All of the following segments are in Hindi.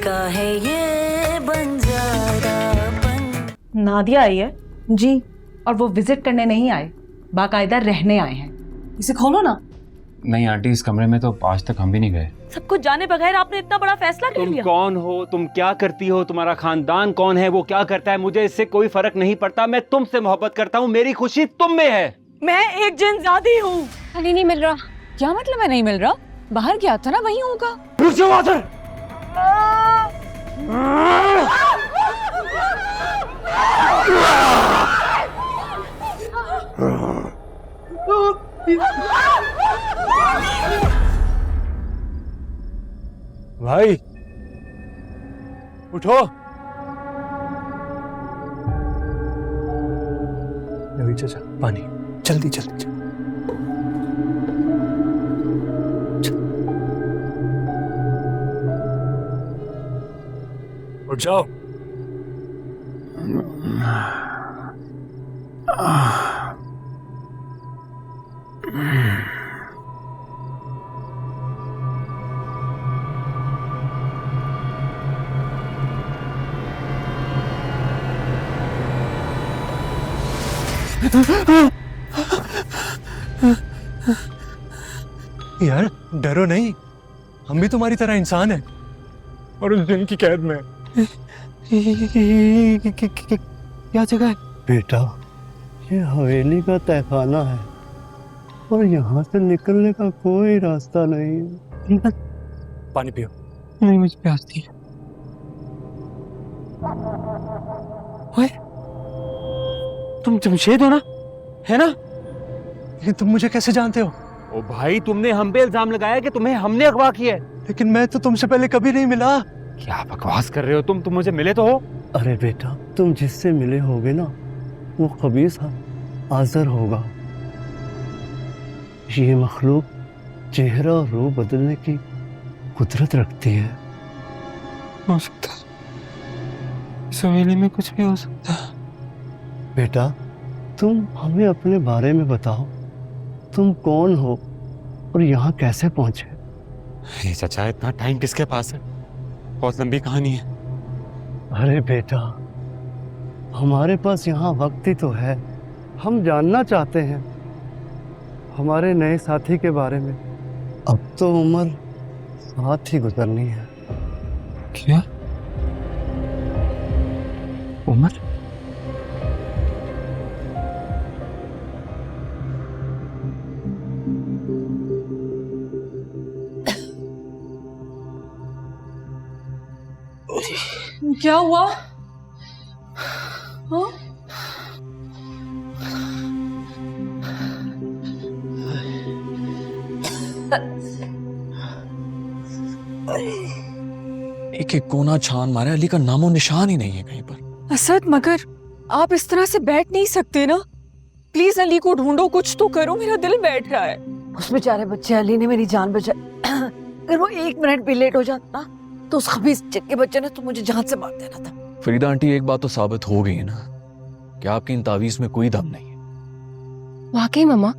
का है ये बंजारापन। नादिया आई है जी। और वो विजिट करने नहीं आए, बाकायदा रहने आए हैं। इसे खोलो ना। नहीं आंटी, इस कमरे में तो आज तक हम भी नहीं गए। सब कुछ जाने बगैर आपने इतना बड़ा फैसला कर तुम लिया। कौन हो, तुम क्या करती हो, तुम्हारा खानदान कौन है, वो क्या करता है, मुझे इससे कोई फर्क नहीं पड़ता। मैं तुमसे मोहब्बत करता हूँ, मेरी खुशी तुम में है। मैं एक जिनजादी हूँ। अली नहीं मिल रहा। क्या मतलब है नहीं मिल रहा? बाहर गया था ना, वहीं होगा। रुक जाओ आदर। भाई उठो। रवि चाचा, पानी जल्दी जल्दी चल। उठ जाओ। यार डरो नहीं, हम भी तुम्हारी तरह इंसान हैं और उस दिन की कैद में। क्या जगह है? बेटा, ये हवेली का तहखाना है और यहाँ से निकलने का कोई रास्ता नहीं है। पानी पियो। नहीं, मुझे प्यास थी। ओए, तुम जमशेद हो ना, है ना? लेकिन तुम मुझे कैसे जानते हो? ओ भाई, तुमने हम पे इल्जाम लगाया कि तुम्हें हमने अगवा किया है। लेकिन मैं तो तुमसे पहले कभी नहीं मिला। क्या बकवास कर रहे हो तुम मुझे मिले तो हो। अरे बेटा, तुम जिससे मिले होगे ना, वो खबीस आज़र होगा। ये मखलूक चेहरा और रूह बदलने की कुदरत रखती है। हो सकता है इस हवेली में कुछ भी हो सकता है। बेटा, तुम हमें अपने बारे में बताओ। तुम कौन हो और यहाँ कैसे पहुंचे? अरे चाचा, इतना टाइम किसके पास है? बहुत लंबी कहानी है। अरे बेटा, हमारे पास यहाँ वक्त ही तो है। हम जानना चाहते हैं हमारे नए साथी के बारे में। अब तो उम्र साथ ही गुजरनी है। क्या उम्र? क्या हुआ? हाँ? एक एक कोना छान मारे, अली का नामो निशान ही नहीं है कहीं पर। असद, मगर आप इस तरह से बैठ नहीं सकते ना। प्लीज अली को ढूंढो, कुछ तो करो, मेरा दिल बैठ रहा है। उस बेचारे बच्चे अली ने मेरी जान बचाई। अगर वो 1 मिनट भी लेट हो जाता ना, तो उस खबीस के बच्चे ने तो मुझे जान से मार देना था। फरीदा आंटी, एक बात तो साबित हो गई है ना कि आपकी इन तावीज में कोई दम नहीं है। वाकई मम्मा,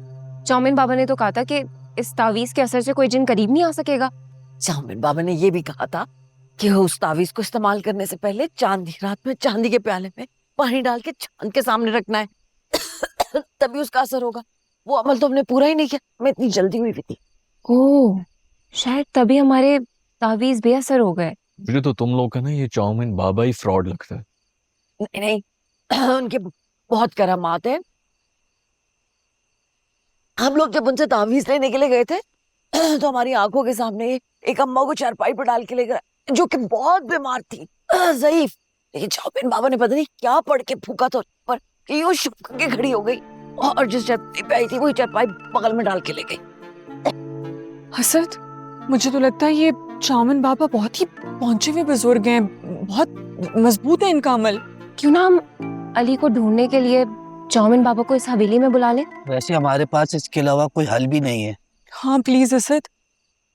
चाउमिन बाबा ने तो कहा था कि इस तावीज के असर से कोई जिन करीब नहीं आ सकेगा। चाउमिन बाबा ने ये भी कहा था कि उस तावीज को इस्तेमाल करने से पहले चांदी रात में चांदी के प्याले में पानी डाल के चांद के सामने रखना है। तभी उसका असर होगा। वो अमल तो हमने पूरा ही नहीं किया, हमें इतनी जल्दी हुई थी। ओह, शायद तभी हमारे तावीज बेअसर हो गए। मुझे तो तुम लोग का ना ये चाउमिन बाबा ही फ्रॉड लगता है। नहीं नहीं, उनके बहुत करामात है। हम लोग जब उनसे तावीज लेने के लिए गए थे तो हमारी आंखों के सामने एक अम्मा को चारपाई पर डाल के ले गए, जो कि बहुत बीमार थी, ज़ईफ। लेकिन चाउमिन बाबा ने पता नहीं क्या पढ़ के फूका तो पर कि वो शुक के खड़ी हो गई और जिस चारपाई पे आई थी वही चारपाई बगल में डाल के ले गई। असद, मुझे तो लगता है ये चाउमिन बाबा बहुत ही पहुंचे हुए बुजुर्ग हैं, बहुत मजबूत है इनका अमल। क्यों ना हम अली को ढूंढने के लिए चाउमिन बाबा को इस हवेली में बुला लें? वैसे हमारे पास इसके अलावा कोई हल भी नहीं है। हाँ प्लीज असद,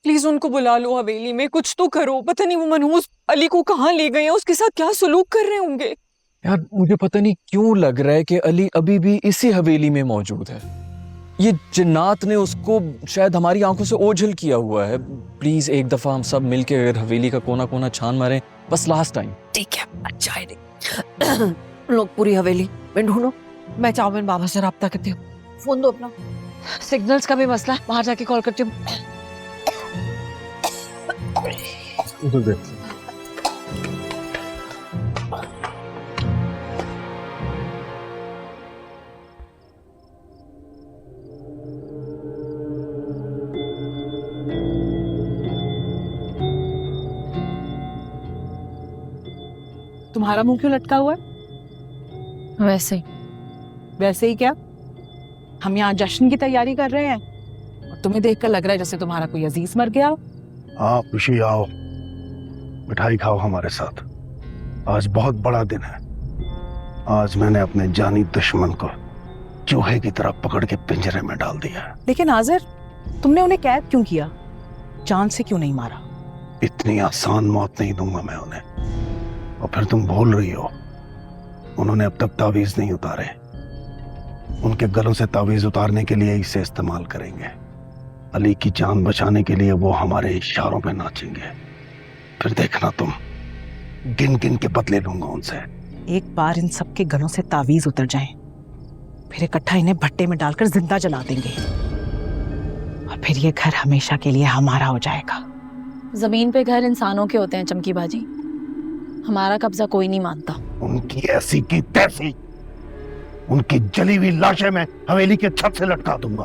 प्लीज उनको बुला लो हवेली में, कुछ तो करो। पता नहीं वो मनहूस अली को कहाँ ले गए हैं, उसके साथ क्या सलूक कर रहे होंगे। यार मुझे पता नहीं क्यों लग रहा है कि अली अभी भी इसी हवेली में मौजूद है। ये जिन्नात ने उसको शायद हमारी आंखों से ओझल किया हुआ है। प्लीज एक दफा हम सब मिलके अगर हवेली का कोना कोना छान मारें, बस लास्ट टाइम। ठीक है, अच्छा है। लोग पूरी हवेली में ढूंढो, मैं चाउमीन बाबा से राब्ता करती हूँ। फोन दो अपना, सिग्नल्स का भी मसला है, बाहर जाके कॉल करती हूँ। तुम्हारा मुंह क्यों लटका हुआ है? वैसे ही। वैसे ही क्या? हम यहाँ जश्न की तैयारी कर रहे हैं और तुम्हें देखकर लग रहा है जैसे तुम्हारा कोई अजीज मर गया हो। आप खुशी आओ, मिठाई खाओ हमारे साथ। आज बहुत बड़ा दिन है। आज मैंने अपने जानी दुश्मन को चूहे की तरह पकड़ के पिंजरे में डाल दिया है। लेकिन आजिर, तुमने उन्हें कैद क्यों किया? जान से क्यों नहीं मारा? इतनी आसान मौत नहीं दूंगा मैं उन्हें। और फिर तुम भूल रही हो, उन्होंने अब तक तावीज नहीं उतारे। उनके गलों से तावीज उतारने के लिए इसे इस्तेमाल करेंगे। अली की जान बचाने के लिए वो हमारे इशारों पे नाचेंगे। फिर देखना तुम, गिन गिन के बदले लूंगा उनसे। एक बार इन सब के गलों से तावीज उतर जाएं, फिर इकट्ठा इन्हें भट्टे में डालकर जिंदा जला देंगे और फिर ये घर हमेशा के लिए हमारा हो जाएगा। जमीन पे घर इंसानों के होते हैं चमकी बाजी, हमारा कब्जा कोई नहीं मानता। उनकी ऐसी की तैसी, उनकी जली हुई लाशें मैं हवेली के छत से लटका दूंगा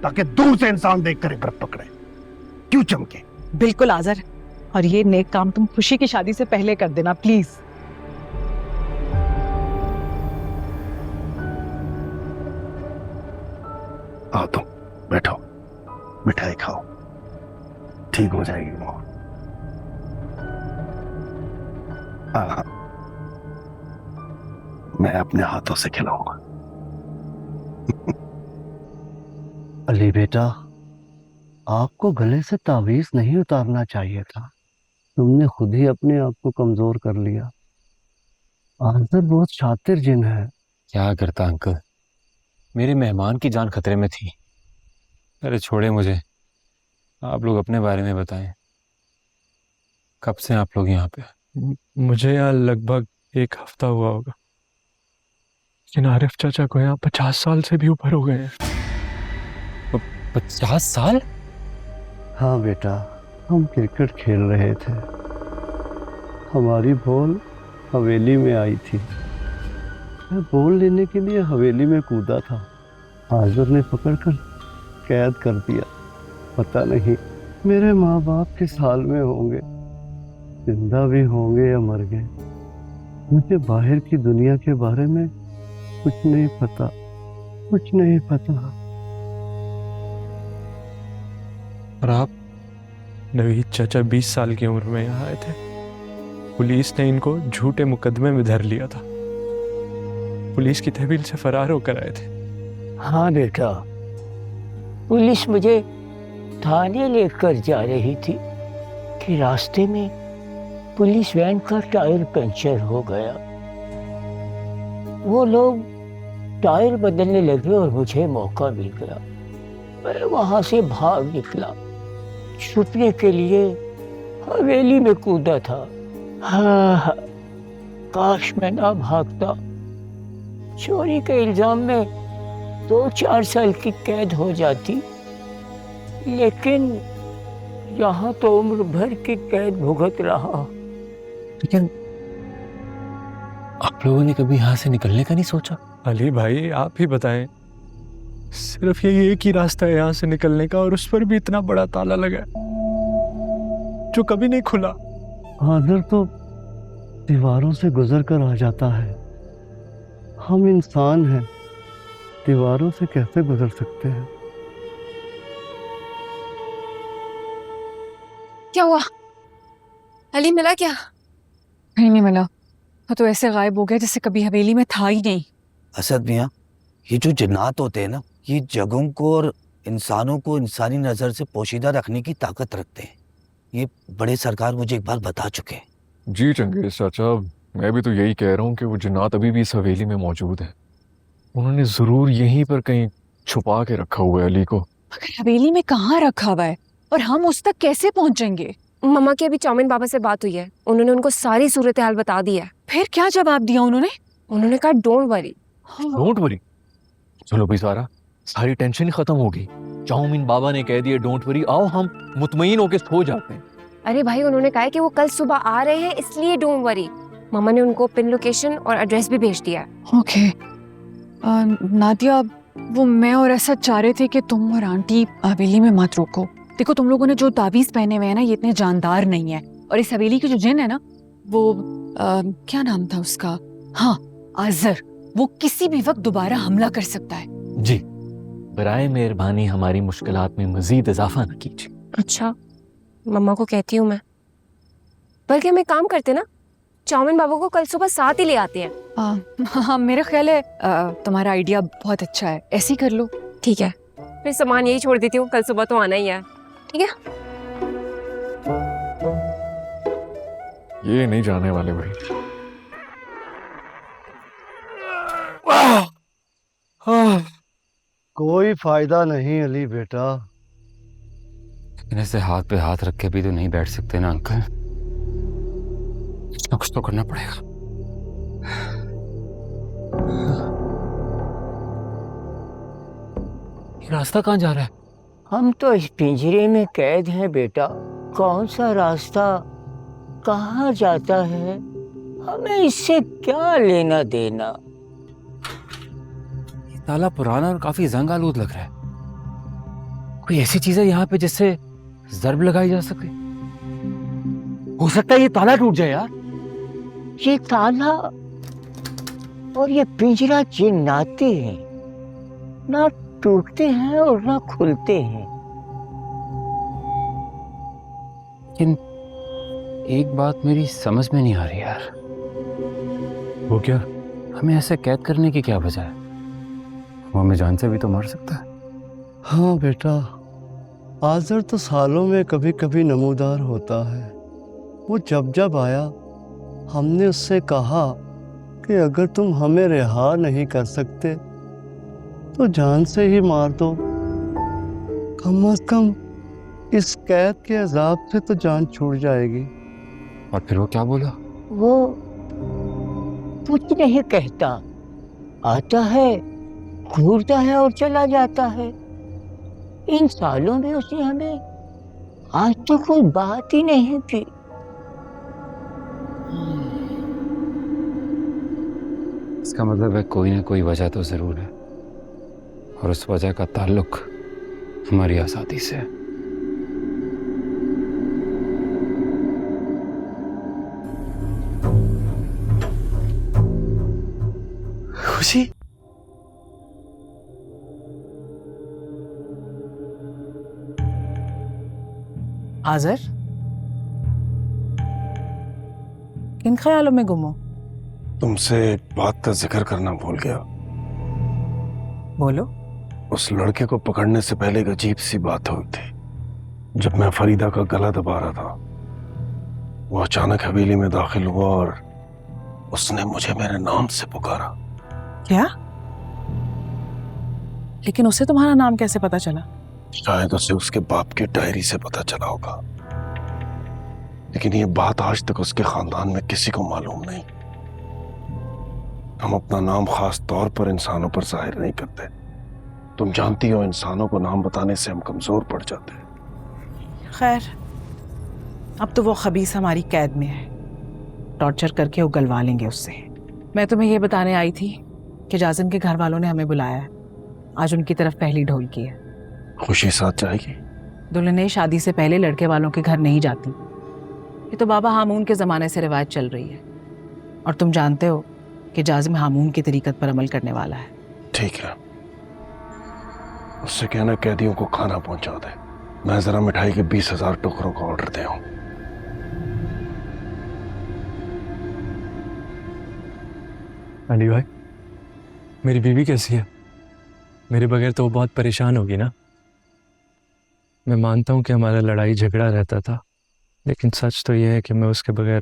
ताकि दूर से इंसान देखकर इबरत पकड़े। क्यों चमके? बिल्कुल आजर, और ये नेक काम तुम खुशी की शादी से पहले कर देना प्लीज। आओ तुम बैठो, मिठाई खाओ, ठीक हो जाएगी वो। हाँ, मैं अपने हाथों से खिलाऊंगा। अली बेटा, आपको गले से तावीज नहीं उतारना चाहिए था। तुमने खुद ही अपने आप को कमजोर कर लिया। आज़र बहुत शातिर जिन है। क्या करता अंकल, मेरे मेहमान की जान खतरे में थी। अरे छोड़े मुझे, आप लोग अपने बारे में बताएं। कब से आप लोग यहाँ पे? मुझे यहाँ लगभग 1 हफ्ता हुआ होगा, लेकिन आरिफ चाचा को यहाँ 50 साल से भी ऊपर हो गए हैं। 50 साल? हाँ बेटा, हम क्रिकेट खेल रहे थे। हमारी बॉल हवेली में आई थी। मैं बॉल लेने के लिए हवेली में कूदा था। आज़र ने पकड़कर कैद कर दिया। पता नहीं मेरे माँ बाप किस हाल में होंगे, जिंदा भी होंगे या मर गए। मुझे बाहर की दुनिया के बारे में कुछ नहीं पता, कुछ नहीं पता। और आप? नवीद चाचा 20 साल की उम्र में यहाँ आए थे। पुलिस ने इनको झूठे मुकदमे में धर लिया था। पुलिस की तहवील से फरार होकर आए थे। हाँ बेटा, पुलिस मुझे थाने लेकर जा रही थी कि रास्ते में पुलिस वैन का टायर पंचर हो गया। वो लोग टायर बदलने लगे और मुझे मौका मिल गया। मैं वहां से भाग निकला, छुपने के लिए हवेली में कूदा था। हाँ, काश मैं ना भागता। चोरी के इल्जाम में 2-4 साल की कैद हो जाती, लेकिन यहाँ तो उम्र भर की कैद भुगत रहा। लेकिन आप लोगों ने कभी यहाँ से निकलने का नहीं सोचा? अली भाई, आप ही बताएं। सिर्फ यही एक ही रास्ता है यहाँ से निकलने का, और उस पर भी इतना बड़ा ताला लगा है जो कभी नहीं खुला। आज़र तो दीवारों से गुजर कर आ जाता है। हम इंसान हैं, दीवारों से कैसे गुजर सकते हैं? क्या हुआ? अली मिला क्या? कहीं नहीं मिला। वो तो ऐसे गायब हो गया जैसे कभी हवेली में था ही नहीं। असद मियाँ, ये जो जिन्नात होते हैं ना, ये जगहों को और इंसानों को इंसानी नज़र से पोशीदा रखने की ताकत रखते हैं। ये बड़े सरकार मुझे एक बार बता चुके हैं। जी चंगेज चाचा, मैं भी तो यही कह रहा हूँ कि वो जिन्नात अभी भी इस हवेली में मौजूद है। उन्होंने ज़रूर यहीं पर कहीं छुपा के रखा हुआ है अली को। मगर हवेली में कहाँ रखा हुआ है और हम उस तक कैसे पहुंचेंगे? मम्मा की अभी चौमिन बाबा से बात हुई है, उन्होंने उनको सारी सूरत हाल बता दी है। फिर क्या जवाब दिया उन्होंने? उन्होंने कहा डोंट वरी। Don't worry. चलो भी सारा, सारी टेंशन ही खत्म होगी। चाउमीन बाबा ने कह दिया डोंट वरी, आओ हम मुतमईन होके सो जाते हैं। अरे भाई, उन्होंने कहा है कि वो कल सुबह आ रहे हैं, इसलिए डोंट वरी। मम्मा ने उनको पिन लोकेशन और एड्रेस भी भेज दिया है। ओके नादिया, वो मैं और ऐसा चाह रहे थे कि तुम और आंटी हवेली में मत रुको। देखो, तुम लोगों ने जो ताबीज पहने हुए हैं ना, ये इतने जानदार नहीं है। और इस हवेली के जो जिन है ना, वो क्या नाम था उसका, हाँ आजर, वो किसी भी वक्त दोबारा हमला कर सकता है। जी, बराए मेहरबानी हमारी मुश्किलात में मजीद इजाफा न कीजिए। अच्छा, मम्मा को कहती हूँ मैं। बल्कि हम एक काम करते ना, चाउमीन बाबू को कल सुबह साथ ही ले आते हैं। हाँ, मेरा ख्याल है तुम्हारा आइडिया बहुत अच्छा है, ऐसे ही कर लो। ठीक है, फिर सामान यही छोड़ देती हूँ, कल सुबह तो आना ही है। ठीक है, ये नहीं जाने वाले भाई। कोई फायदा नहीं अली बेटा। ऐसे हाथ पे हाथ रख के भी तो नहीं बैठ सकते ना अंकल, कुछ ना कुछ तो करना पड़ेगा। ये रास्ता कहाँ जा रहा है? हम तो इस पिंजरे में कैद हैं बेटा, कौन सा रास्ता कहाँ जाता है हमें इससे क्या लेना देना। ये ताला पुराना और काफी जंग आलूद लग रहा है। कोई ऐसी चीज है यहाँ पे जिससे जर्ब लगाई जा सके? हो सकता है ये ताला टूट जाए यार। ये ताला और ये पिंजरा जिन्नाते हैं, ना टूटते हैं और ना खुलते हैं। लेकिन एक बात मेरी समझ में नहीं आ रही यार। वो क्या? हमें ऐसे कैद करने की क्या वजह है? वो हमें जान से भी तो मार सकता है। हाँ बेटा, आजर तो सालों में कभी कभी नमूदार होता है। वो जब जब आया, हमने उससे कहा कि अगर तुम हमें रिहा नहीं कर सकते तो जान से ही मार दो। कम से कम इस कैद के अजाब से तो जान छूट जाएगी। और फिर वो क्या बोला? वो कुछ नहीं कहता, आता है, घूरता है और चला जाता है। इन सालों में उसने हमें आज तो कोई बात ही नहीं की। इसका मतलब है कोई ना कोई वजह तो जरूर है, और उस वजह का ताल्लुक हमारी आजादी से है। खुशी, आजर, किन ख्यालों में गुम हो? तुमसे एक बात का जिक्र करना भूल गया। बोलो। उस लड़के को पकड़ने से पहले एक अजीब सी बात हुई थी। जब मैं फरीदा का गला दबा रहा था, वो अचानक हवेली में दाखिल हुआ और उसने मुझे मेरे नाम से पुकारा। क्या? लेकिन उसे तुम्हारा नाम कैसे पता चला? शायद उसे उसके बाप की डायरी से पता चला होगा, लेकिन ये बात आज तक उसके खानदान में किसी को मालूम नहीं। हम अपना नाम खास तौर पर इंसानों पर जाहिर नहीं करते। तुम जानती हो, इंसानों को नाम बताने से हम कमजोर पड़ जाते हैं। खैर, अब तो वो खबीस हमारी कैद में है, टॉर्चर करके उगलवा लेंगे उससे। मैं तुम्हें ये बताने आई थी कि जाजिम के घर वालों ने हमें बुलाया है। आज उनकी तरफ पहली ढोल की है। खुशी साथ जाएगी? दुल्हनें शादी से पहले लड़के वालों के घर नहीं जाती। ये तो बाबा हामून के ज़माने से रिवायत चल रही है, और तुम जानते हो कि जाजिम हामून की तरीकत पर अमल करने वाला है। ठीक है, उससे कहना कैदियों को खाना पहुंचा दे। मैं जरा मिठाई के 20,000 टुकड़ों का ऑर्डर दे आऊं। अली भाई, मेरी बीवी कैसी है? मेरे बगैर तो वो बहुत परेशान होगी ना। मैं मानता हूँ कि हमारा लड़ाई झगड़ा रहता था, लेकिन सच तो यह है कि मैं उसके बगैर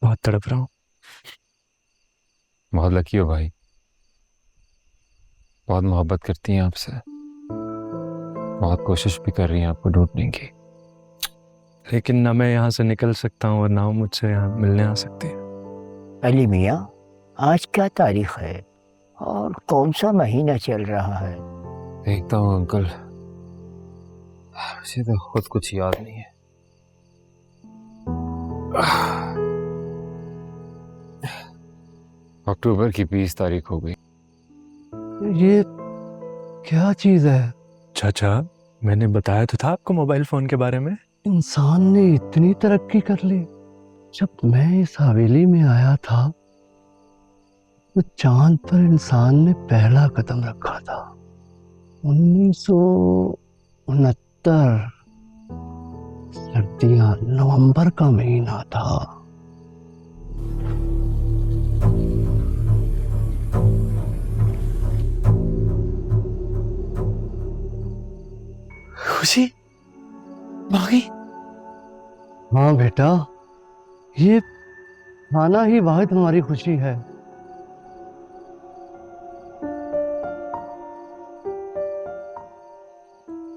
बहुत तड़प रहा हूँ। बहुत लकी हो भाई, बहुत मोहब्बत करती हैं आपसे, बहुत कोशिश भी कर रही हैं आपको ढूंढने की। लेकिन ना मैं यहाँ से निकल सकता हूँ और ना वो मुझसे यहाँ मिलने आ सकती है। अली मियाँ, आज क्या तारीख है और कौन सा महीना चल रहा है? देखता हूँ अंकल, मुझे तो खुद कुछ याद नहीं है। अक्टूबर की 20 तारीख हो गई। ये क्या चीज है? चाचा, मैंने बताया तो था आपको मोबाइल फोन के बारे में। इंसान ने इतनी तरक्की कर ली। जब मैं इस हवेली में आया था तो चांद पर इंसान ने पहला कदम रखा था। 1969 सर्दियां, नवंबर का महीना था। खुशी आ गई? हाँ बेटा, ये खाना ही वाहिद हमारी खुशी है।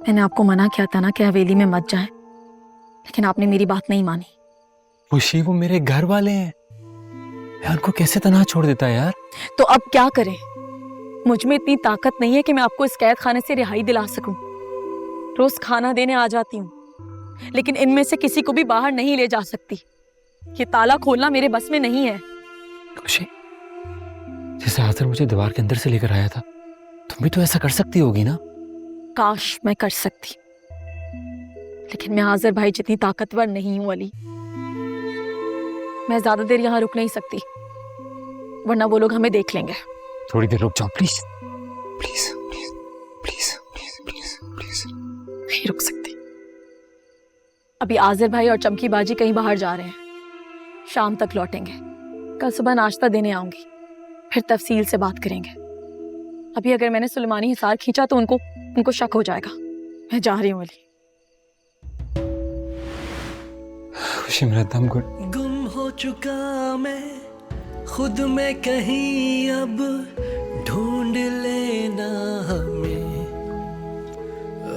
मैंने आपको मना किया था ना कि हवेली में मत जाए, लेकिन आपने मेरी बात नहीं मानी। खुशी, वो मेरे घर वाले हैं, मैं उनको कैसे तनहा छोड़ देता यार? तो अब क्या करें? मुझ में इतनी ताकत नहीं है कि मैं आपको इस कैद खाने से रिहाई दिला सकूं। रोज खाना देने आ जाती हूँ, लेकिन इनमें से किसी को भी बाहर नहीं ले जा सकती। ये ताला खोलना मेरे बस में नहीं है। खुशी, जैसे आसर मुझे दीवार के अंदर से लेकर आया था, तुम भी तो ऐसा कर सकती होगी ना? काश मैं कर सकती, लेकिन मैं आज़र भाई जितनी ताकतवर नहीं हूं अली। मैं ज्यादा देर यहाँ रुक नहीं सकती, वरना वो लोग हमें देख लेंगे। थोड़ी देर रुक जाओ please. Please please please please please please. नहीं रुक सकती। अभी आज़र भाई और चमकी बाजी कहीं बाहर जा रहे हैं, शाम तक लौटेंगे। कल सुबह नाश्ता देने आऊंगी, फिर तफसील से बात करेंगे। अभी अगर मैंने सुलेमानी हिसार खींचा तो उनको शक हो जाएगा। मैं जा रही हूँ अली। खुशी, मेरा दम घुट। गुम हो चुका मैं खुद में कहीं, अब ढूंढ लेना हमें।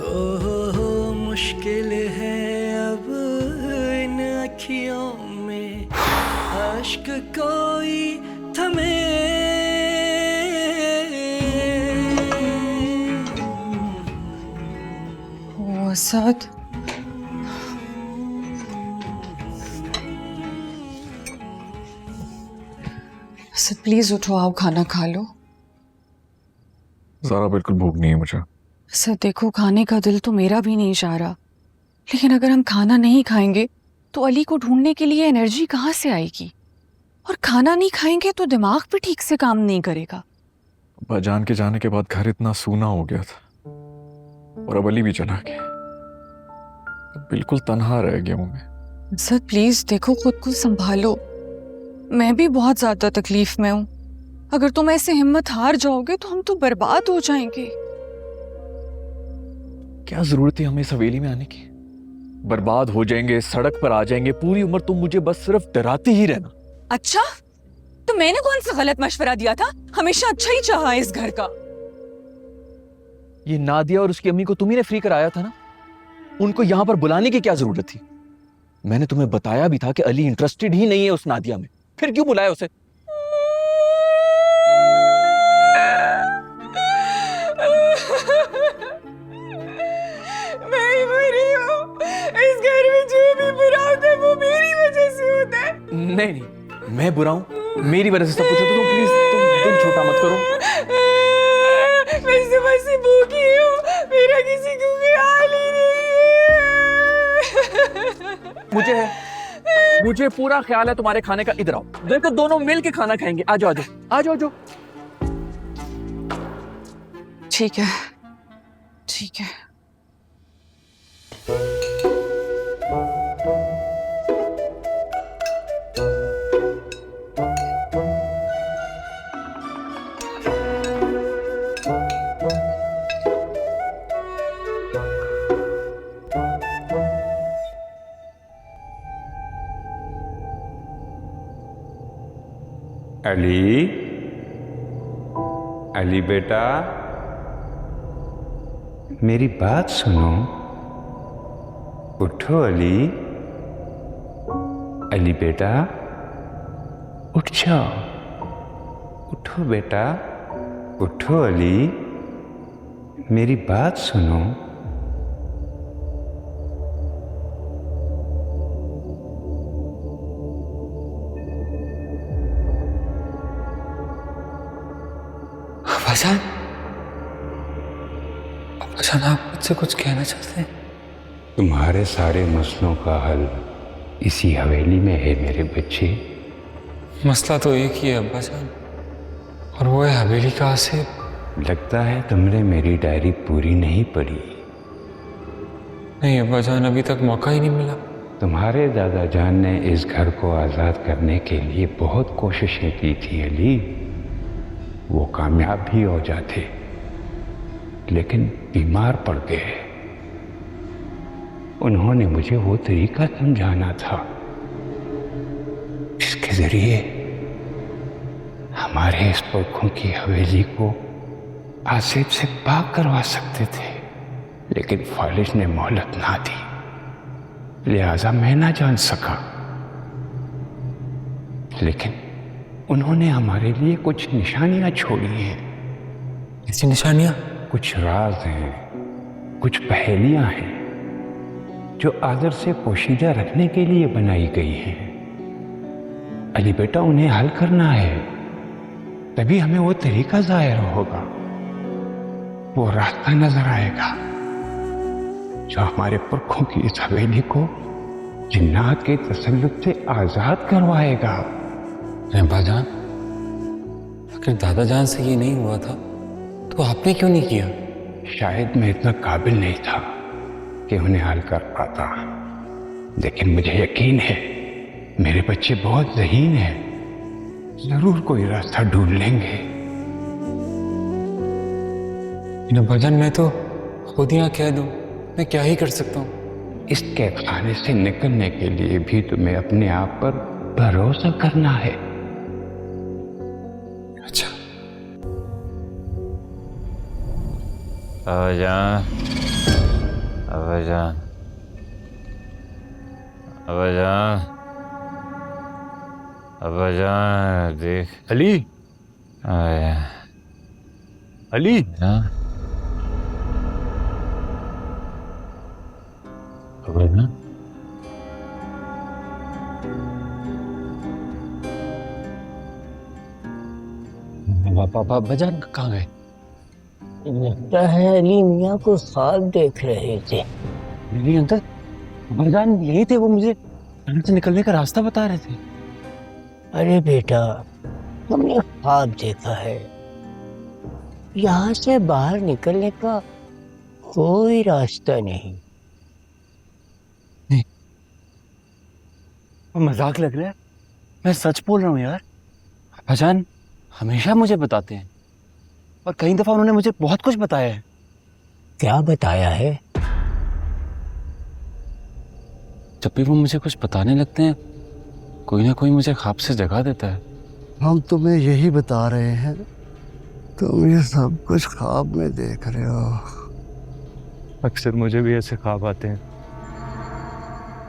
ओह मुश्किल है अब इन अखियों में, अश्क कोई थमे। असद, असद प्लीज उठो, आओ खाना खा लो। ज़रा बिल्कुल भूख नहीं है मुझे। असद देखो, खाने का दिल तो मेरा भी नहीं चाह रहा, लेकिन अगर हम खाना नहीं खाएंगे तो अली को ढूंढने के लिए एनर्जी कहाँ से आएगी? और खाना नहीं खाएंगे तो दिमाग भी ठीक से काम नहीं करेगा। अब्बाजान के जाने के बाद घर इतना सूना हो गया था, और अब अली भी चला गया, बिल्कुल तन्हा रह गया हूं मैं। सर प्लीज देखो, खुद को संभालो। मैं भी बहुत ज्यादा तकलीफ में हूँ। अगर तुम ऐसे हिम्मत हार जाओगे तो हम तो बर्बाद हो जाएंगे। क्या जरूरत है हमें इस हवेली में आने की? बर्बाद हो जाएंगे, सड़क पर आ जाएंगे, पूरी उम्र तुम मुझे बस सिर्फ डराती ही रहना। अच्छा, तो मैंने कौन सा गलत मशवरा दिया था? हमेशा अच्छा ही चाहा इस घर का। ये नादिया और उसकी अम्मी को तुम्ही ने फ्री कराया था ना, उनको यहां पर बुलाने की क्या जरूरत थी? मैंने तुम्हें बताया भी था कि अली इंटरेस्टेड ही नहीं है उस नादिया में, फिर क्यों बुलाया उसे? मैं ही बुरी हूँ। इस घर में जो भी बुरा होता है वो मेरी वजह से होता है। नहीं नहीं, मैं बुरा हूं, मेरी वजह से सब कुछ होता है। तो प्लीज तुम दिल छोटा मत करो। मैं सुबह से भूखी हूँ, मेरा किसी को ख्याल ही नहीं है। मुझे पूरा ख्याल है तुम्हारे खाने का। इधर आओ, देखो दोनों मिल के खाना खाएंगे। आ जाओ आ जाओ आ जाओ आ जाओ। ठीक है ठीक है। अली, अली बेटा, मेरी बात सुनो। उठो अली, अली बेटा उठ जाओ। उठो बेटा, उठो अली, मेरी बात सुनो। अब्बाजान, अब्बाजान आप मुझसे कुछ कहना चाहते हैं? तुम्हारे सारे मसलों का हल इसी हवेली में है मेरे बच्चे। मसला तो एक ही है अब्बाजान, और वो है हवेली का आसिफ। लगता है तुमने मेरी डायरी पूरी नहीं पढ़ी। नहीं अब्बाजान, अभी तक मौका ही नहीं मिला। तुम्हारे दादा जान ने इस घर को आज़ाद करने के लिए बहुत कोशिशें की थी अली। वो कामयाब भी हो जाते, लेकिन बीमार पड़ गए। उन्होंने मुझे वो तरीका समझाना था जिसके जरिए हमारे इस पुरखों की हवेली को आसिफ से पाक करवा सकते थे, लेकिन फालिश ने मोहलत ना दी, लिहाजा मैं ना जान सका। लेकिन उन्होंने हमारे लिए कुछ निशानियां छोड़ी हैं। ऐसी निशानियां? कुछ राज हैं, कुछ पहेलियां हैं जो आदर से पोशीदा रखने के लिए बनाई गई हैं। अली बेटा, उन्हें हल करना है, तभी हमें वो तरीका जाहिर होगा, वो रास्ता नजर आएगा जो हमारे पुरखों की इस हवेली को जिन्नात के तसल्लुत से आजाद करवाएगा। अब्बाजान, अगर दादा जान से ये नहीं हुआ था तो आपने क्यों नहीं किया? शायद मैं इतना काबिल नहीं था कि उन्हें हल कर पाता, लेकिन मुझे यकीन है मेरे बच्चे बहुत ज़हीन हैं, जरूर कोई रास्ता ढूंढ लेंगे। अब्बाजान, मैं तो खुद यहाँ कह दूं, मैं क्या ही कर सकता हूँ? इस कैदखाने से निकलने के लिए भी तुम्हें अपने आप पर भरोसा करना है। अच्छा। अब्बाजान, अब्बाजान, अब्बाजान, अब्बाजान देख। अली, आया। अली, अब्बाजान, पापा अब्बाजान कहाँ गए? लगता है अली मियाँ को ख्वाब देख रहे थे। नहीं अंकल, अब्बाजान यही थे, वो मुझे घर से निकलने का रास्ता बता रहे थे। अरे बेटा, हमने ख्वाब देखा है, यहाँ से बाहर निकलने का कोई रास्ता नहीं। मजाक लग रहा है, मैं सच बोल रहा हूँ यार। अब्बाजान हमेशा मुझे बताते हैं, और कई दफा उन्होंने मुझे बहुत कुछ बताया है। क्या बताया है? जब भी वो मुझे कुछ बताने लगते हैं, कोई ना कोई मुझे ख्वाब से जगा देता है। हम तुम्हें यही बता रहे हैं, तुम ये सब कुछ ख्वाब में देख रहे हो। अक्सर मुझे भी ऐसे ख्वाब आते हैं।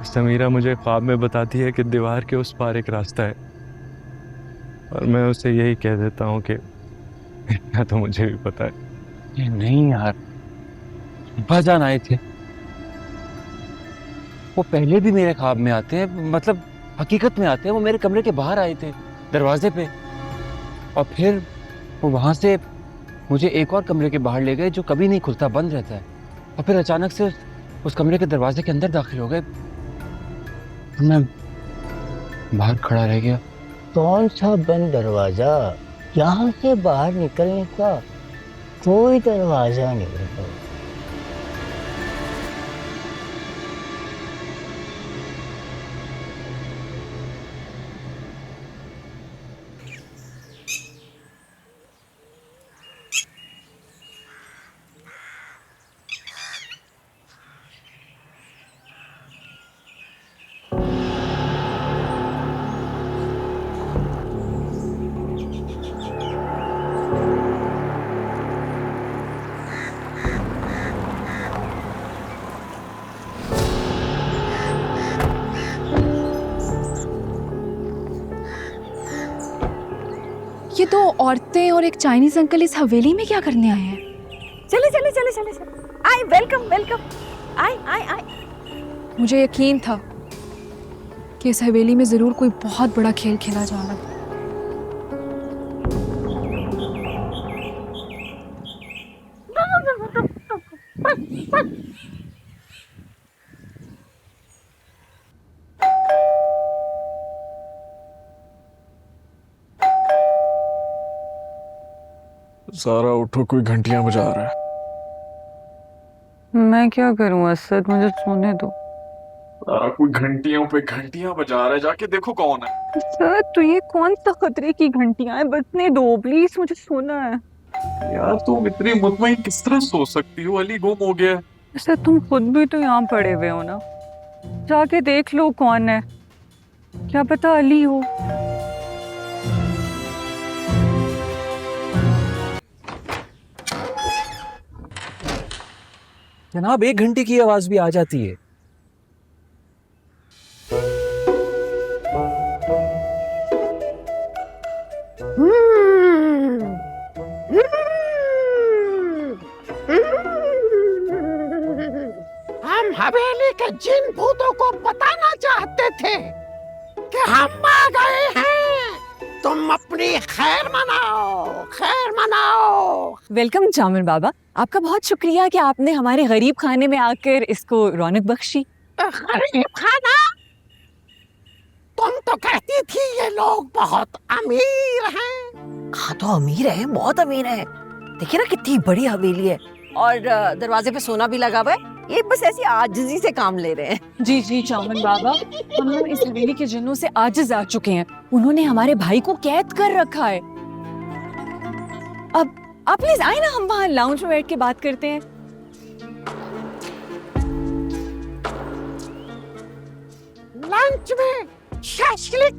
समीरा मुझे ख्वाब में बताती है कि दीवार के उस पार एक रास्ता है, और मैं उसे यही कह देता हूँ कि इतना तो मुझे भी पता है। ये नहीं यार, अब्बाजान आए थे, वो पहले भी मेरे ख्वाब में आते हैं, मतलब हकीकत में आते हैं। वो मेरे कमरे के बाहर आए थे दरवाजे पे, और फिर वो वहां से मुझे एक और कमरे के बाहर ले गए जो कभी नहीं खुलता, बंद रहता है, और फिर अचानक से उस कमरे के दरवाजे के अंदर दाखिल हो गए। मैं बाहर खड़ा रह गया। कौन सा बंद दरवाजा? यहाँ से बाहर निकलने का कोई दरवाजा नहीं है। ये दो औरतें और एक चाइनीज अंकल इस हवेली में क्या करने आए हैं? चले चले चले चले चले, आए, वेलकम वेलकम, आए आए आए। मुझे यकीन था कि इस हवेली में जरूर कोई बहुत बड़ा खेल खेला जा रहा है। सारा उठो, कोई घंटियां बजा रहा है। मैं क्या करूं असद, मुझे सोने दो। सारा कोई घंटियों पे घंटियां बजा रहा है, जाके देखो कौन है। सर तो ये कौन सा खतरे की घंटियां हैं, बजने दो प्लीज, मुझे सोना है। यार तुम इतनी मुतमईन किस तरह सो सकती हो? अली गुम हो गया है। सर तुम खुद भी तो यहाँ पड़े हुए हो ना, जाके देख लो कौन है, क्या पता अली हो। जनाब 1 घंटे की आवाज भी आ जाती है। हम हवेली के जिन भूतों को बताना चाहते थे कि हम आ गए हैं, तुम अपनी खैर मनाओ, खैर मनाओ। वेलकम जामिर बाबा, आपका बहुत शुक्रिया कि आपने हमारे गरीब खाने में आकर इसको रौनक बख्शी। गरीब खाना? तुम तो कहती थी ये लोग बहुत अमीर हैं। हाँ तो अमीर है, बहुत अमीर है। देखिए ना कितनी बड़ी हवेली है, और दरवाजे पे सोना भी लगा हुआ है। ये बस ऐसी आजिजी से काम ले रहे हैं। जी जी जामिर बाबा, हम लोग इस हवेली के जिन्नों से आजिज आ चुके हैं। उन्होंने हमारे भाई को कैद कर रखा है। अब आप प्लीज आए ना, हम वहाँ लाउंज में बैठ के बात करते हैं। लंच में शैशलिक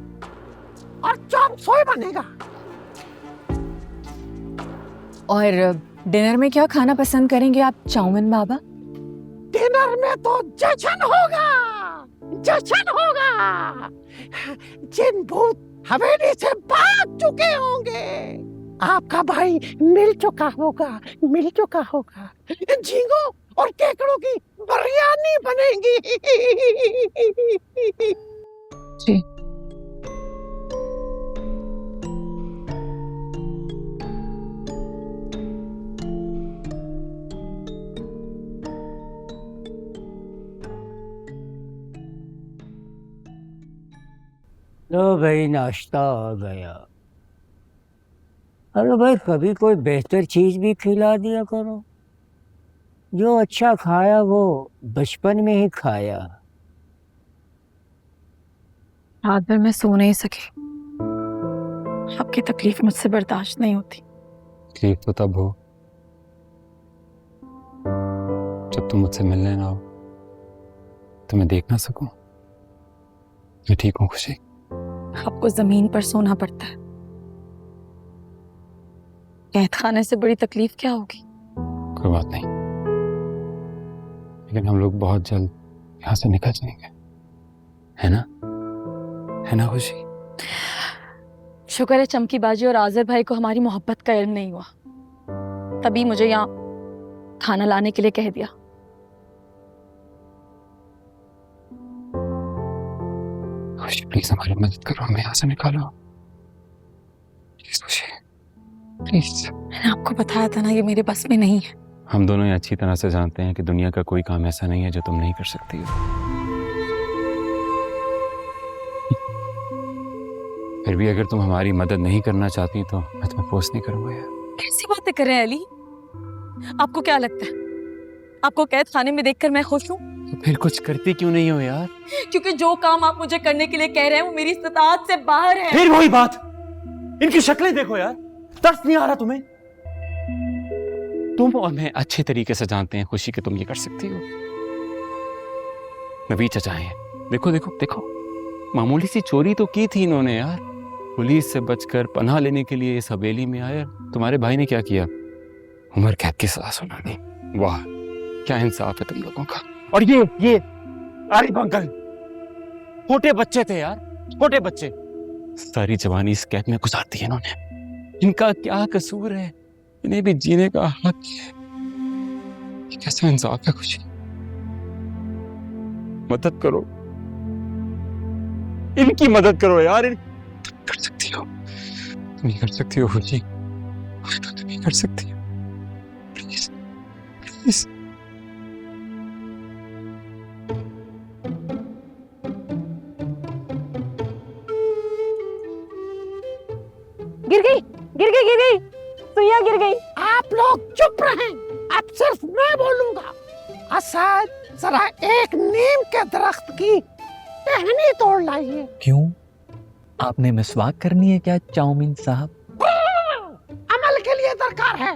और चॉप सोए बनेगा। और डिनर में क्या खाना पसंद करेंगे आप चाउमिन बाबा? डिनर में तो जश्न होगा, जश्न होगा। जिन भूत हवेली से भाग चुके होंगे, आपका भाई मिल चुका होगा, मिल चुका होगा। झींगों और केकड़ों की बिरयानी बनेगी। जी लो भाई, नाश्ता आ गया। अरे भाई कभी कोई बेहतर चीज भी खिला दिया करो। जो अच्छा खाया वो बचपन में ही खाया। रात भर मैं सो नहीं सकी, आपकी तकलीफ मुझसे बर्दाश्त नहीं होती। तकलीफ तो तब हो जब तुम मुझसे मिलने ना हो, तुम्हें देख ना सकूं। मैं ठीक हूँ खुशी। आपको जमीन पर सोना पड़ता है, कैद खाने से बड़ी तकलीफ क्या होगी? कोई बात नहीं, लेकिन हम लोग बहुत जल्द यहाँ से निकल जाएंगे, है ना? है ना खुशी? शुक्र है चमकी बाजी और आजिर भाई को हमारी मोहब्बत का इल्म नहीं हुआ, तभी मुझे यहाँ खाना लाने के लिए कह दिया। खुशी प्लीज हमारी मदद करो, हमें यहाँ से निकालो प्लीज खुशी, प्लीज। मैंने आपको बताया था ना, ये मेरे बस में नहीं है। हम दोनों ये अच्छी तरह से जानते हैं कि दुनिया का कोई काम ऐसा नहीं है जो तुम नहीं कर सकती हो। फिर भी अगर तुम हमारी मदद नहीं करना चाहती तो मैं तुम्हें फोर्स नहीं करूंगा यार। कैसी बातें कर रहे हैं अली? आपको क्या लगता है आपको कैद खाने में देखकर मैं खुश हूँ? तो फिर कुछ करती क्यों नहीं हो यार? क्योंकि जो काम आप मुझे करने के लिए कह रहे हैं वो मेरी इस्तिताअत से बाहर है। फिर वही बात, इनकी शक्लें देखो यार, तरस नहीं आ रहा तुम्हें? तुम और मैं अच्छे तरीके से जानते हैं खुशी कि तुम ये कर सकती हो। नबी चचा हैं, देखो देखो देखो, मामूली सी चोरी तो की थी इन्होंने यार, पुलिस से बचकर पनाह लेने के लिए इस हवेली में आए। तुम्हारे भाई ने क्या किया? उम्र कैद की सजा सुना दी। वाह क्या इंसाफ है तुम लोगों का। और ये आरिफ अंकल छोटे बच्चे थे यार, छोटे बच्चे। सारी जवानी इस कैद में गुजार दी इन्होंने। इनका क्या कसूर है? इन्हें भी जीने का हक है। ये कैसा इंसाफ है खुशी? मदद करो, इनकी मदद करो यार। तुम कर सकती हो, तुम ही कर सकती हो खुशी, तुम ही कर सकती हो। Please please. गिर गई गिर गई गिर गई, सुइया गिर गई। आप लोग चुप रहें, अब सिर्फ मैं बोलूंगा। असद, जरा एक नीम के दरख्त की टहनी तोड़ लाइए। क्यों? आपने मिसवाक करनी है क्या चाउमीन साहब? अमल के लिए दरकार है।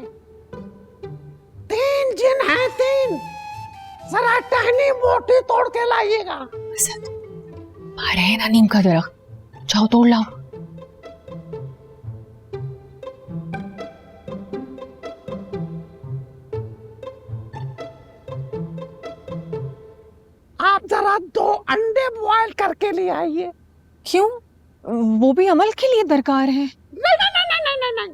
3 जिन हैं, 3। जरा टहनी मोटी तोड़ के लाइएगा। बाहर है ना नीम का दरख्त, जाओ तोड़ लाओ। आप जरा 2 अंडे बॉयल करके ले आइए। क्यों? वो भी अमल के लिए दरकार है? नहीं नहीं नहीं नहीं नहीं नहीं,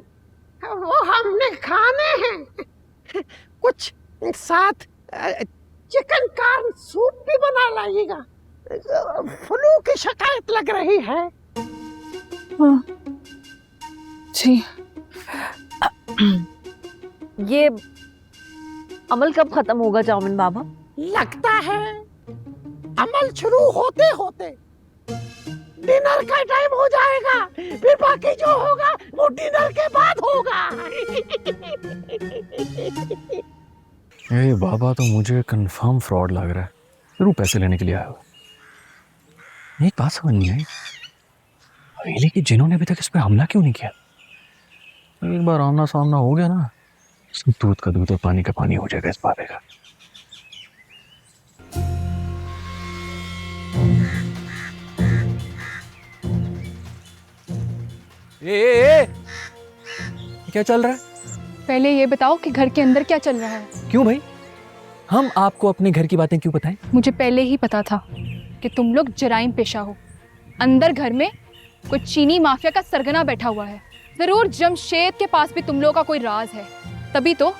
वो हमने खाने हैं। कुछ साथ चिकन कार्न सूप भी बना लाइएगा। फ्लू की शिकायत लग रही है। हाँ जी। ये अमल कब खत्म होगा चाउमीन बाबा? लगता है अमल शुरू होते होते डिनर का टाइम हो जाएगा, फिर बाकी जो होगा वो डिनर के बाद होगा। ये बाबा तो मुझे कंफर्म फ्रॉड लग रहा है, जरूर पैसे लेने के लिए आया हुआ। एक बात समझ नहीं आई, हवेली के जिन्होंने अभी तक इस पे हमला क्यों नहीं किया? एक बार आमना सामना हो गया ना, सब दूध का दूध और पानी का पानी हो जाएगा इस बाबे का। ए, क्या चल रहा है? पहले ये बताओ कि घर के अंदर क्या चल रहा है। क्यों भाई, हम आपको अपने घर की बातें क्यों बताएं? मुझे पहले ही पता था कि तुम लोग जराइम पेशा हो। अंदर घर में कोई चीनी माफिया का सरगना बैठा हुआ है। जरूर जमशेद के पास भी तुम लोगों का कोई राज है, तभी तो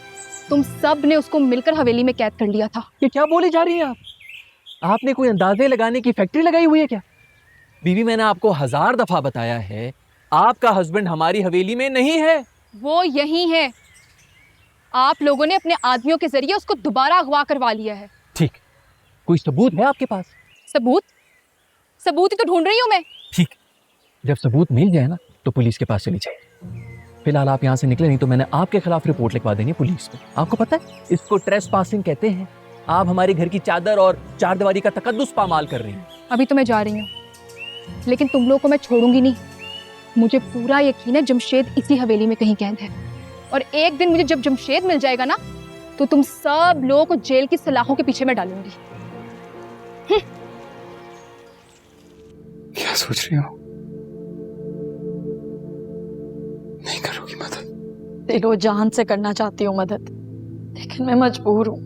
तुम सब ने उसको मिलकर हवेली में कैद कर लिया था। ये क्या बोले जा रही हैं आप? आपने कोई अंदाजे लगाने की फैक्ट्री लगाई हुई है क्या? बीवी, मैंने आपको 1000 दफा बताया है, आपका हस्बैंड हमारी हवेली में नहीं है। वो यही है। आप लोगों ने अपने आदमियों के जरिए उसको दोबारा अगवा करवा लिया है। ठीक, कोई सबूत है आपके पास? सबूत? सबूत ही तो ढूंढ रही हूँ मैं। ठीक, जब सबूत मिल जाए ना तो पुलिस के पास चली जाए। फिलहाल आप यहाँ से निकले, नहीं तो मैंने आपके खिलाफ रिपोर्ट लिखवा देनी पुलिस में। आपको पता है इसको ट्रेस पासिंग कहते हैं। आप हमारे घर की चादर और चारदीवारी का तकद्दुस पामाल कर रही हैं। अभी तो मैं जा रही हूँ, लेकिन तुम लोगों को मैं छोड़ूंगी नहीं। मुझे पूरा यकीन है जमशेद इसी हवेली में कहीं कैद है, और एक दिन मुझे जब जमशेद मिल जाएगा ना तो तुम सब लोगों को जेल की सलाखों के पीछे में डालूंगी। क्या सोच रही हो? नहीं करोगी मदद? दिलो जान से करना चाहती हूँ मदद, लेकिन मैं मजबूर हूँ।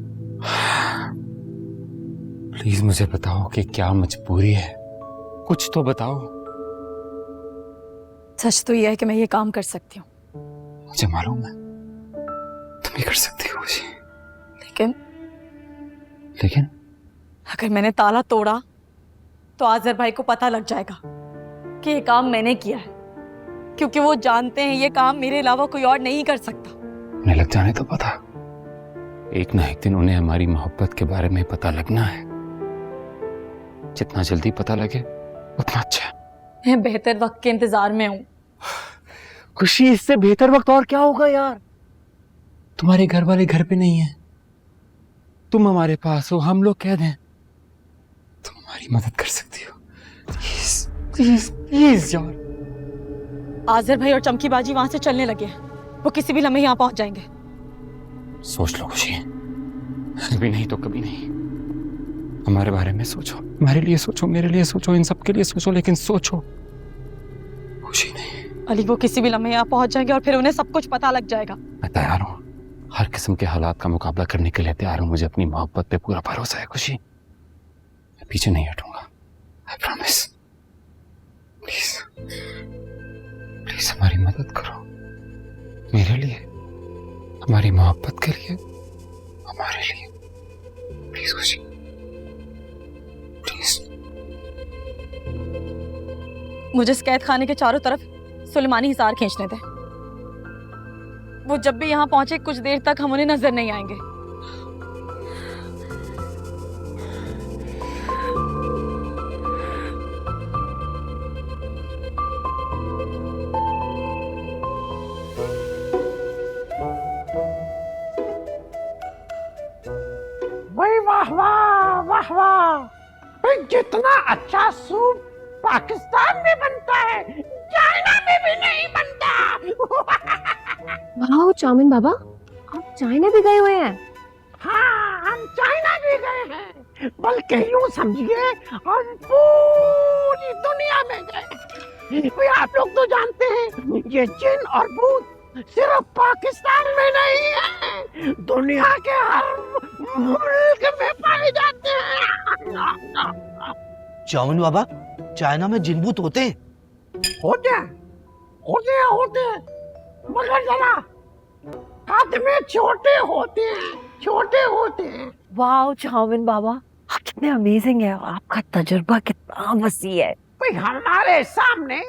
प्लीज मुझे बताओ कि क्या मजबूरी है, कुछ तो बताओ। सच तो यह है कि मैं ये काम कर सकती हूँ। मुझे मालूम है तुम भी कर सकती हो खुशी, लेकिन अगर मैंने ताला तोड़ा तो आज़र भाई को पता लग जाएगा कि ये काम मैंने किया है, क्योंकि वो जानते हैं ये काम मेरे अलावा कोई और नहीं कर सकता। उन्हें लग जाने तो पता, एक ना एक दिन उन्हें हमारी मोहब्बत के बारे में पता लगना है। जितना जल्दी पता लगे उतना अच्छा। मैं बेहतर वक्त के इंतजार में हूँ। खुशी, इससे बेहतर वक्त और क्या होगा यार? तुम्हारे घर वाले घर पे नहीं है, तुम हमारे पास हो, हम लोग कैद हैं, तुम हमारी मदद कर सकती हो। प्लीज प्लीज प्लीज यार। आज़र भाई और चमकी बाजी वहां से चलने लगे हैं, वो किसी भी लम्हे यहाँ पहुंच जाएंगे। सोच लो खुशी, अभी नहीं तो कभी नहीं। हमारे बारे में सोचो, हमारे लिए सोचो, मेरे लिए सोचो, इन सब के लिए सोचो, लेकिन सोचो खुशी नहीं। अली, वो किसी भी लम्हे यहाँ पहुंच जाएंगे और फिर उन्हें सब कुछ पता लग जाएगा। मैं तैयार हूँ, हर किस्म के हालात का मुकाबला करने के लिए तैयार हूँ। मुझे अपनी मोहब्बत पे पूरा भरोसा है खुशी, मैं पीछे नहीं हटूंगा। I promise. प्लीज प्लीज हमारी मदद करो। मेरे लिए, हमारी मोहब्बत के लिए, हमारे लिए। प्लीज खुशी, प्लीज। मुझे इस कैद खाने के चारों तरफ सुलेमानी हिसार खींचने थे। वो जब भी यहाँ पहुंचे कुछ देर तक हम उन्हें नजर नहीं आएंगे। भाई वाह वाह वाह वाह, भाई जितना अच्छा सूप पाकिस्तान में बनता है चाइना में भी नहीं बनता। वाह चाउमीन बाबा, आप चाइना भी गए हुए हैं? हाँ, हम चाइना भी गए हैं, बल्कि यूं समझिए हम पूरी दुनिया में गए। भाई आप लोग तो जानते हैं ये जिन और भूत सिर्फ पाकिस्तान में नहीं है, दुनिया के हर मुल्क में पाए जाते हैं। चाउमीन बाबा, चाइना में जिन भूत होते होते हैं, मगर जरा हाथ में छोटे होते हैं। वाह चाउमीन बाबा, आप कितने अमेजिंग है, आपका तजुर्बा कितना वसी है। भाई हमारे सामने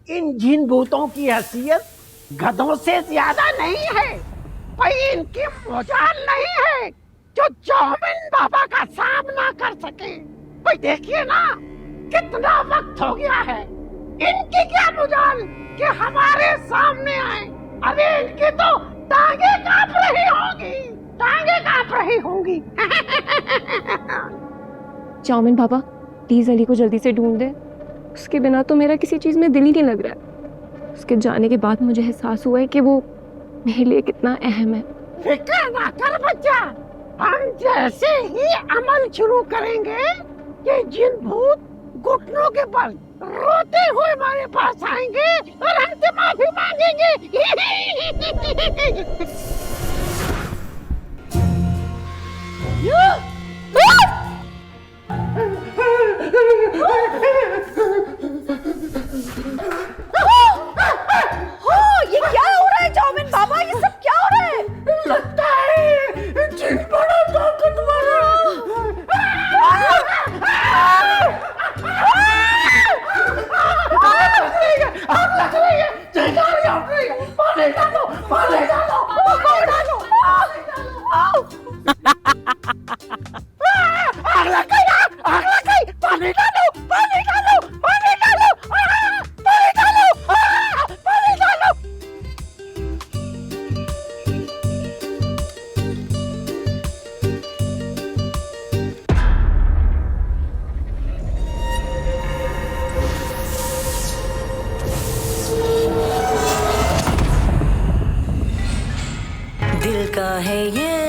इन जिन भूतों की हैसियत गधों से ज्यादा नहीं है। भाई इनकी मजाल नहीं है जो चाउमीन बाबा का सामना कर सके। भाई देखिए ना कितना वक्त हो गया है, इनकी क्या मजाल कि हमारे सामने आए। अरे इनकी तो टांगे कांप रही होंगी। चाउमीन बाबा प्लीज अली को जल्दी से ढूंढ दे, उसके बिना तो मेरा किसी चीज में दिल ही नहीं लग रहा है। उसके जाने के बाद मुझे एहसास हुआ है कि वो मेरे लिए कितना अहम है। फिक्र ना कर बच्चा, हम जैसे ही अमल शुरू करेंगे ये जिन भूत घुटनों के बल रोते हुए हमारे पास आएंगे और हमसे माफी मांगेंगे। ये क्या हो रहा है चाउमीन बाबा, ये सब क्या हो रहा है? लगता है जिन बड़ा ताकतवर आग लग रही है, चिंगारी उठ रही है, पानी डालो, पानी डालो, पानी डालो, आग लग गई, पानी डालो, पानी डालो, पानी डालो, पानी डालो, पानी डालो। दिल का है ये